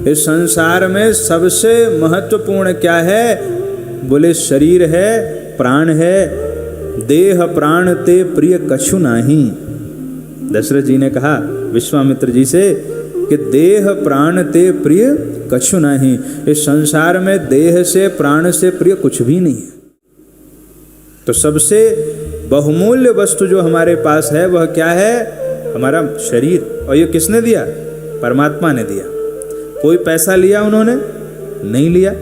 इस संसार में सबसे महत्वपूर्ण क्या है? बोले शरीर है, प्राण है। देह प्राण ते प्रिय कछु नाही। दशरथ जी ने कहा विश्वामित्र जी से कि देह प्राण ते प्रिय कछु नाही। इस संसार में देह से प्राण से प्रिय कुछ भी नहीं है। तो सबसे बहुमूल्य वस्तु जो हमारे पास है वह क्या है? हमारा शरीर। और ये किसने दिया? परमात्मा ने दिया। कोई पैसा लिया उन्होंने? नहीं लिया।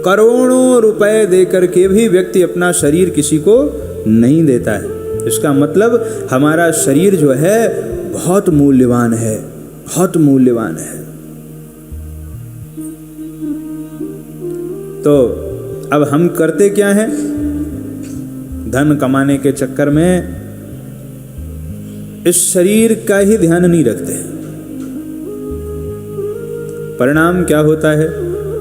करोड़ों रुपए देकर के भी व्यक्ति अपना शरीर किसी को नहीं देता है। इसका मतलब हमारा शरीर जो है बहुत मूल्यवान है, बहुत मूल्यवान है। तो अब हम करते क्या हैं? धन कमाने के चक्कर में इस शरीर का ही ध्यान नहीं रखते। परिणाम क्या होता है?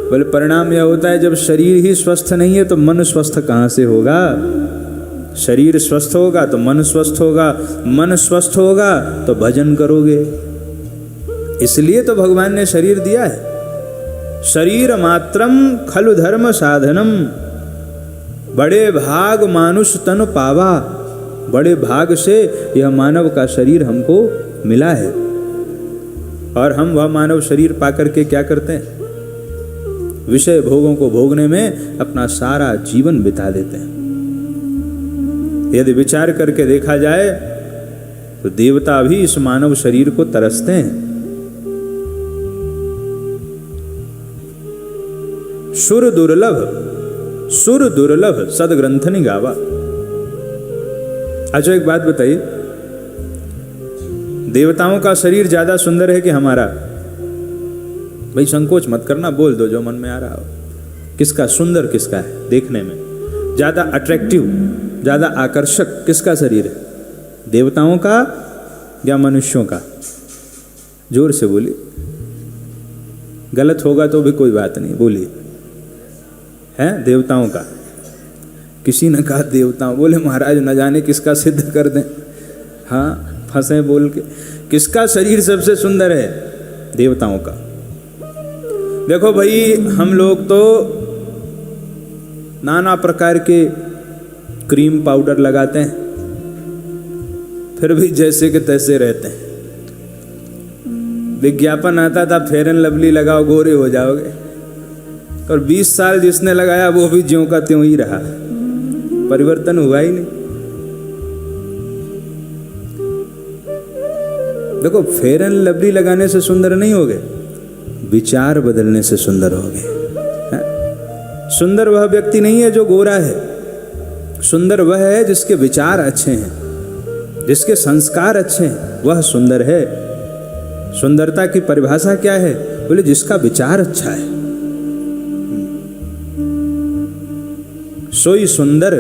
बोले परिणाम यह होता है जब शरीर ही स्वस्थ नहीं है तो मन स्वस्थ कहाँ से होगा? शरीर स्वस्थ होगा तो मन स्वस्थ होगा, मन स्वस्थ होगा तो भजन करोगे। इसलिए तो भगवान ने शरीर दिया है। शरीर मात्रम खलु धर्म साधनम, बड़े भाग मानुष तन पावा। बड़े भाग से यह मानव का शरीर हमको मिला है। और हम वह मानव शरीर पाकर के क्या करते हैं? विषय भोगों को भोगने में अपना सारा जीवन बिता देते हैं। यदि विचार करके देखा जाए तो देवता भी इस मानव शरीर को तरसते हैं। सुर दुर्लभ सदग्रंथनि गावा। अच्छा एक बात बताइए, देवताओं का शरीर ज्यादा सुंदर है कि हमारा? भाई संकोच मत करना, बोल दो जो मन में आ रहा हो। किसका सुंदर, किसका है देखने में ज्यादा अट्रैक्टिव, ज्यादा आकर्षक किसका शरीर है? देवताओं का या मनुष्यों का? जोर से बोलिए। गलत होगा तो भी कोई बात नहीं, बोलिए। है देवताओं का। किसी ने कहा देवताओं, बोले महाराज न जाने किसका सिद्ध कर दें। हाँ फंसे बोल के। किसका शरीर सबसे सुंदर है? देवताओं का। देखो भाई, हम लोग तो नाना प्रकार के क्रीम पाउडर लगाते हैं, फिर भी जैसे के तैसे रहते हैं। विज्ञापन आता था फेयर एंड लवली लगाओ गोरे हो जाओगे, और 20 साल जिसने लगाया वो भी ज्यों का त्यों ही रहा, परिवर्तन हुआ ही नहीं। देखो फेयर एंड लवली लगाने से सुंदर नहीं हो गए, विचार बदलने से सुंदर हो गए। सुंदर वह व्यक्ति नहीं है जो गोरा है, सुंदर वह है जिसके विचार अच्छे हैं, जिसके संस्कार अच्छे हैं, वह सुंदर है। सुंदरता की परिभाषा क्या है? बोले जिसका विचार अच्छा है सोई सुंदर।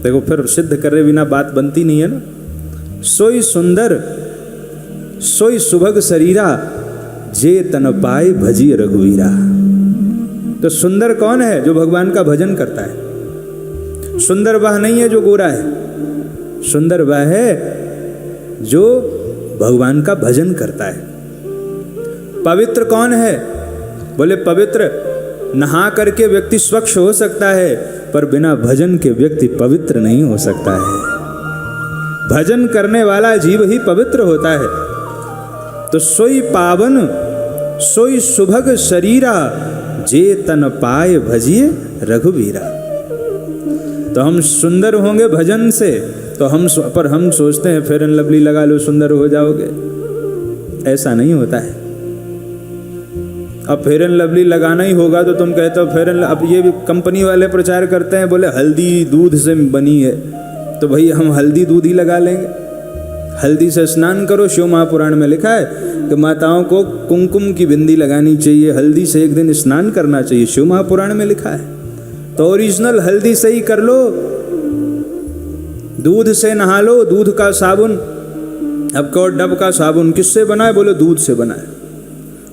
देखो फिर सिद्ध करे बिना बात बनती नहीं है ना। सोई सुंदर सोई सुभग शरीरा, जे तन पाए भजी रघुवीरा। तो सुंदर कौन है? जो भगवान का भजन करता है। सुंदर वह नहीं है जो गोरा है, सुंदर वह है जो भगवान का भजन करता है। पवित्र कौन है? बोले पवित्र नहा करके व्यक्ति स्वच्छ हो सकता है, पर बिना भजन के व्यक्ति पवित्र नहीं हो सकता है। भजन करने वाला जीव ही पवित्र होता है। तो सोई पावन सोई सुभग शरीरा, जे तन पाए भजिए रघुवीरा। तो हम सुंदर होंगे भजन से, तो हम सोचते हैं फेयर एंड लवली लगा लो सुंदर हो जाओगे। ऐसा नहीं होता है। अब फेयर एंड लवली लगाना ही होगा तो तुम कहते हो फेयर एंड, अब ये भी कंपनी वाले प्रचार करते हैं, बोले हल्दी दूध से बनी है, तो भाई हम हल्दी दूध ही लगा लेंगे। हल्दी से स्नान करो, शिव महापुराण में लिखा है कि माताओं को कुमकुम की बिंदी लगानी चाहिए, हल्दी से एक दिन स्नान करना चाहिए, शिव महापुराण में लिखा है। तो ओरिजिनल हल्दी से ही कर लो, दूध से नहा लो, दूध का साबुन। अब कहो डब का साबुन किससे बना है? बोले दूध से बना है।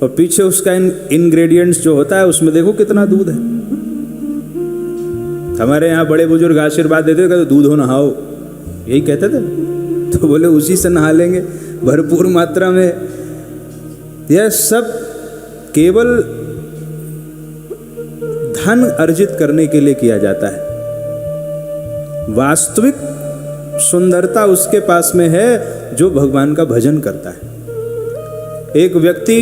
और पीछे उसका इंग्रेडिएंट्स जो होता है उसमें देखो कितना दूध है। हमारे यहाँ बड़े बुजुर्ग आशीर्वाद देते थे, दूध हो नहाओ, यही कहते थे। तो बोले उसी से नहा लेंगे भरपूर मात्रा में। यह सब केवल धन अर्जित करने के लिए किया जाता है। वास्तविक सुंदरता उसके पास में है जो भगवान का भजन करता है। एक व्यक्ति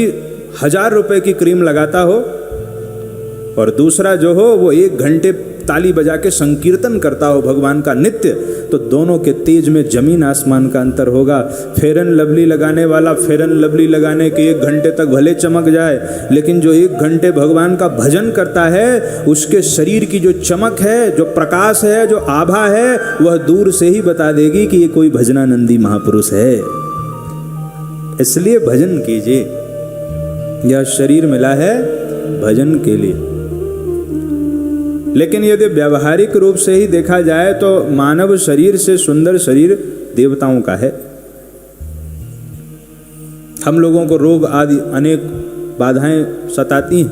1000 रुपए की क्रीम लगाता हो और दूसरा जो हो वो 1 घंटे ताली बजा के संकीर्तन करता हो भगवान का नित्य, तो दोनों के तेज में जमीन आसमान का अंतर होगा। फेयर एंड लवली लगाने वाला फेयर एंड लवली लगाने के 1 घंटे तक भले चमक जाए, लेकिन जो 1 घंटे भगवान का भजन करता है उसके शरीर की जो चमक है, जो प्रकाश है, जो आभा है, वह दूर से ही बता देगी कि ये कोई भजनानंदी महापुरुष है। इसलिए भजन कीजिए, यह शरीर मिला है भजन के लिए। लेकिन यदि व्यावहारिक रूप से ही देखा जाए तो मानव शरीर से सुंदर शरीर देवताओं का है। हम लोगों को रोग आदि अनेक बाधाएं सताती हैं।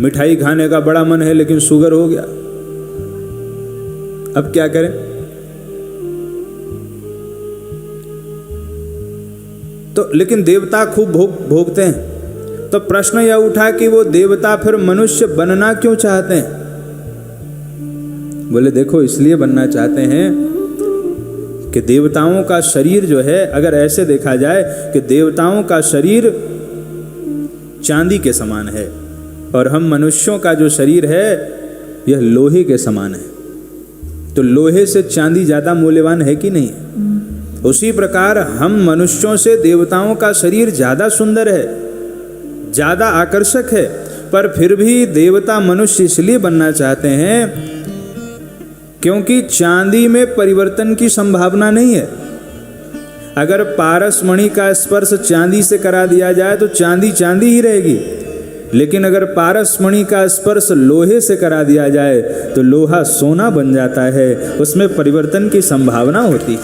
मिठाई खाने का बड़ा मन है लेकिन शुगर हो गया, अब क्या करें? तो लेकिन देवता खूब भोगते हैं। तो प्रश्न यह उठा कि वो देवता फिर मनुष्य बनना क्यों चाहते हैं? बोले देखो, इसलिए बनना चाहते हैं कि देवताओं का शरीर जो है, अगर ऐसे देखा जाए कि देवताओं का शरीर चांदी के समान है और हम मनुष्यों का जो शरीर है यह लोहे के समान है, तो लोहे से चांदी ज्यादा मूल्यवान है कि नहीं? उसी प्रकार हम मनुष्यों से देवताओं का शरीर ज्यादा सुंदर है, ज्यादा आकर्षक है, पर फिर भी देवता मनुष्य इसलिए बनना चाहते हैं क्योंकि चांदी में परिवर्तन की संभावना नहीं है। अगर पारस मणि का स्पर्श चांदी से करा दिया जाए तो चांदी चांदी ही रहेगी, लेकिन अगर पारस मणि का स्पर्श लोहे से करा दिया जाए तो लोहा सोना बन जाता है, उसमें परिवर्तन की संभावना होती।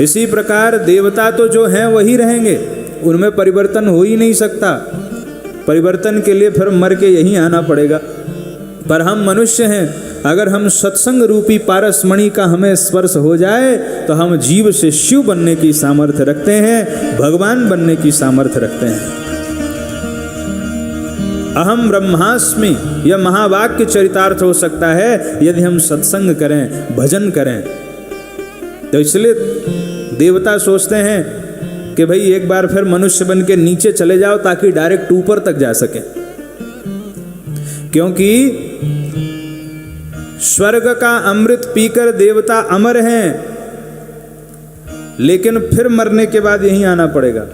इसी प्रकार देवता तो जो हैं वही रहेंगे, उनमें परिवर्तन हो ही नहीं सकता। परिवर्तन के लिए फिर मर के यहीं आना पड़ेगा। पर हम मनुष्य हैं, अगर हम सत्संग रूपी पारस मणि का हमें स्पर्श हो जाए तो हम जीव से शिव बनने की सामर्थ्य रखते हैं, भगवान बनने की सामर्थ्य रखते हैं। अहम ब्रह्मास्मि, यह महावाक्य चरितार्थ हो सकता है यदि हम सत्संग करें, भजन करें। तो इसलिए देवता सोचते हैं कि भाई एक बार फिर मनुष्य बन के नीचे चले जाओ ताकि डायरेक्ट ऊपर तक जा सके, क्योंकि स्वर्ग का अमृत पीकर देवता अमर हैं, लेकिन फिर मरने के बाद यहीं आना पड़ेगा।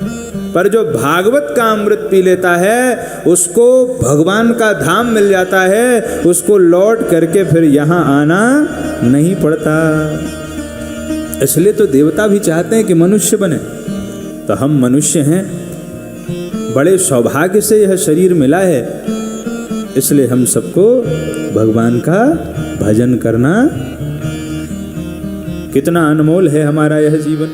पर जो भागवत का अमृत पी लेता है उसको भगवान का धाम मिल जाता है, उसको लौट करके फिर यहां आना नहीं पड़ता। इसलिए तो देवता भी चाहते हैं कि मनुष्य बने। तो हम मनुष्य हैं, बड़े सौभाग्य से यह शरीर मिला है, इसलिए हम सबको भगवान का भजन करना। कितना अनमोल है हमारा यह जीवन।